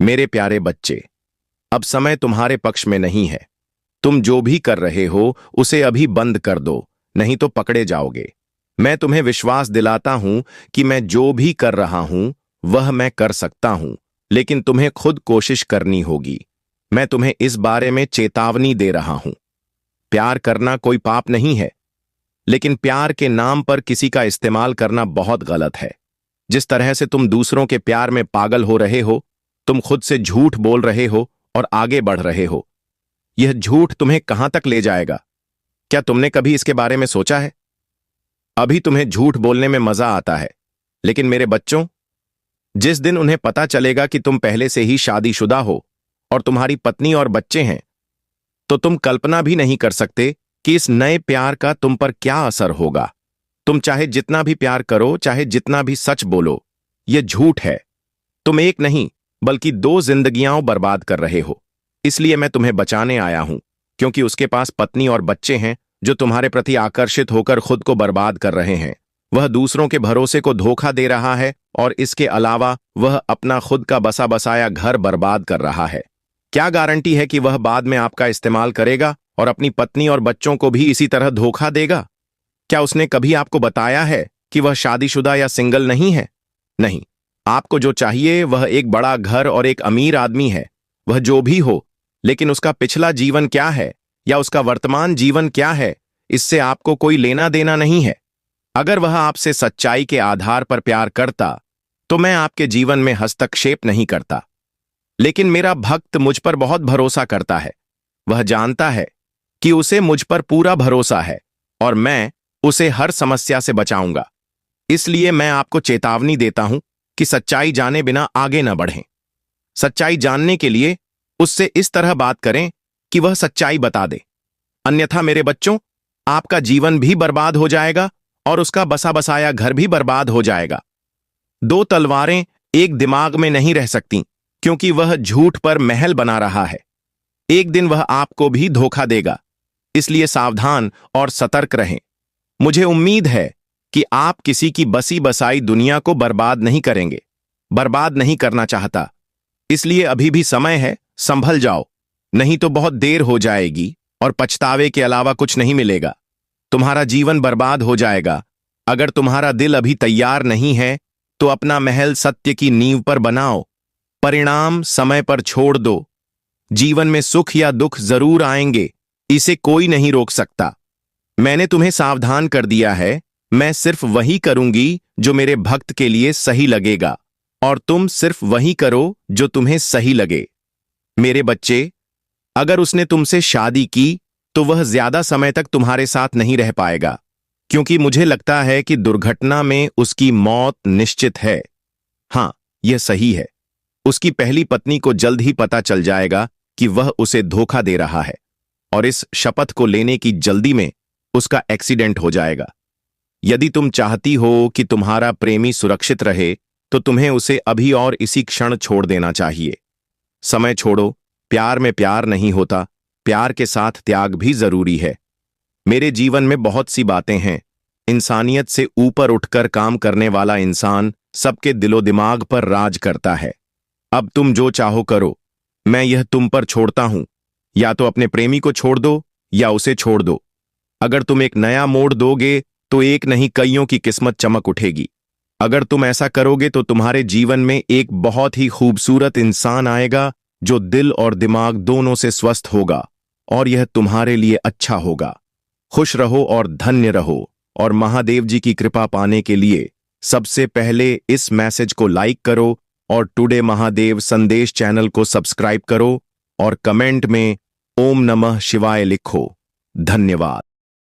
मेरे प्यारे बच्चे, अब समय तुम्हारे पक्ष में नहीं है। तुम जो भी कर रहे हो उसे अभी बंद कर दो, नहीं तो पकड़े जाओगे। मैं तुम्हें विश्वास दिलाता हूं कि मैं जो भी कर रहा हूं वह मैं कर सकता हूं, लेकिन तुम्हें खुद कोशिश करनी होगी। मैं तुम्हें इस बारे में चेतावनी दे रहा हूं। प्यार करना कोई पाप नहीं है, लेकिन प्यार के नाम पर किसी का इस्तेमाल करना बहुत गलत है। जिस तरह से तुम दूसरों के प्यार में पागल हो रहे हो, तुम खुद से झूठ बोल रहे हो और आगे बढ़ रहे हो। यह झूठ तुम्हें कहां तक ले जाएगा? क्या तुमने कभी इसके बारे में सोचा है? अभी तुम्हें झूठ बोलने में मजा आता है, लेकिन मेरे बच्चों, जिस दिन उन्हें पता चलेगा कि तुम पहले से ही शादीशुदा हो और तुम्हारी पत्नी और बच्चे हैं, तो तुम कल्पना भी नहीं कर सकते कि इस नए प्यार का तुम पर क्या असर होगा। तुम चाहे जितना भी प्यार करो, चाहे जितना भी सच बोलो, यह झूठ है। तुम एक नहीं बल्कि 2 जिंदगियां बर्बाद कर रहे हो। इसलिए मैं तुम्हें बचाने आया हूं, क्योंकि उसके पास पत्नी और बच्चे हैं जो तुम्हारे प्रति आकर्षित होकर खुद को बर्बाद कर रहे हैं। वह दूसरों के भरोसे को धोखा दे रहा है और इसके अलावा वह अपना खुद का बसा बसाया घर बर्बाद कर रहा है। क्या गारंटी है कि वह बाद में आपका इस्तेमाल करेगा और अपनी पत्नी और बच्चों को भी इसी तरह धोखा देगा? क्या उसने कभी आपको बताया है कि वह शादीशुदा या सिंगल नहीं है? नहीं। आपको जो चाहिए वह एक बड़ा घर और एक अमीर आदमी है। वह जो भी हो, लेकिन उसका पिछला जीवन क्या है या उसका वर्तमान जीवन क्या है, इससे आपको कोई लेना देना नहीं है। अगर वह आपसे सच्चाई के आधार पर प्यार करता तो मैं आपके जीवन में हस्तक्षेप नहीं करता। लेकिन मेरा भक्त मुझ पर बहुत भरोसा करता है। वह जानता है कि उसे मुझ पर पूरा भरोसा है और मैं उसे हर समस्या से बचाऊंगा। इसलिए मैं आपको चेतावनी देता हूं कि सच्चाई जाने बिना आगे न बढ़ें। सच्चाई जानने के लिए उससे इस तरह बात करें कि वह सच्चाई बता दे। अन्यथा मेरे बच्चों, आपका जीवन भी बर्बाद हो जाएगा और उसका बसा बसाया घर भी बर्बाद हो जाएगा। 2 तलवारें एक दिमाग में नहीं रह सकती, क्योंकि वह झूठ पर महल बना रहा है। एक दिन वह आपको भी धोखा देगा। इसलिए सावधान और सतर्क रहें। मुझे उम्मीद है कि आप किसी की बसी बसाई दुनिया को बर्बाद नहीं करेंगे। बर्बाद नहीं करना चाहता। इसलिए अभी भी समय है, संभल जाओ, नहीं तो बहुत देर हो जाएगी और पछतावे के अलावा कुछ नहीं मिलेगा। तुम्हारा जीवन बर्बाद हो जाएगा। अगर तुम्हारा दिल अभी तैयार नहीं है तो अपना महल सत्य की नींव पर बनाओ। परिणाम समय पर छोड़ दो। जीवन में सुख या दुख जरूर आएंगे, इसे कोई नहीं रोक सकता। मैंने तुम्हें सावधान कर दिया है। मैं सिर्फ वही करूंगी जो मेरे भक्त के लिए सही लगेगा, और तुम सिर्फ वही करो जो तुम्हें सही लगे। मेरे बच्चे, अगर उसने तुमसे शादी की तो वह ज्यादा समय तक तुम्हारे साथ नहीं रह पाएगा, क्योंकि मुझे लगता है कि दुर्घटना में उसकी मौत निश्चित है। हां, यह सही है। उसकी पहली पत्नी को जल्द ही पता चल जाएगा कि वह उसे धोखा दे रहा है, और इस शपथ को लेने की जल्दी में उसका एक्सीडेंट हो जाएगा। यदि तुम चाहती हो कि तुम्हारा प्रेमी सुरक्षित रहे तो तुम्हें उसे अभी और इसी क्षण छोड़ देना चाहिए। समय छोड़ो। प्यार में प्यार नहीं होता, प्यार के साथ त्याग भी जरूरी है। मेरे जीवन में बहुत सी बातें हैं। इंसानियत से ऊपर उठकर काम करने वाला इंसान सबके दिलो दिमाग पर राज करता है। अब तुम जो चाहो करो, मैं यह तुम पर छोड़ता हूं। या तो अपने प्रेमी को छोड़ दो या उसे छोड़ दो। अगर तुम एक नया मोड़ दोगे तो एक नहीं कईयों की किस्मत चमक उठेगी। अगर तुम ऐसा करोगे तो तुम्हारे जीवन में एक बहुत ही खूबसूरत इंसान आएगा जो दिल और दिमाग दोनों से स्वस्थ होगा, और यह तुम्हारे लिए अच्छा होगा। खुश रहो और धन्य रहो, और महादेव जी की कृपा पाने के लिए सबसे पहले इस मैसेज को लाइक करो और टुडे महादेव संदेश चैनल को सब्सक्राइब करो और कमेंट में ओम नमः शिवाय लिखो। धन्यवाद।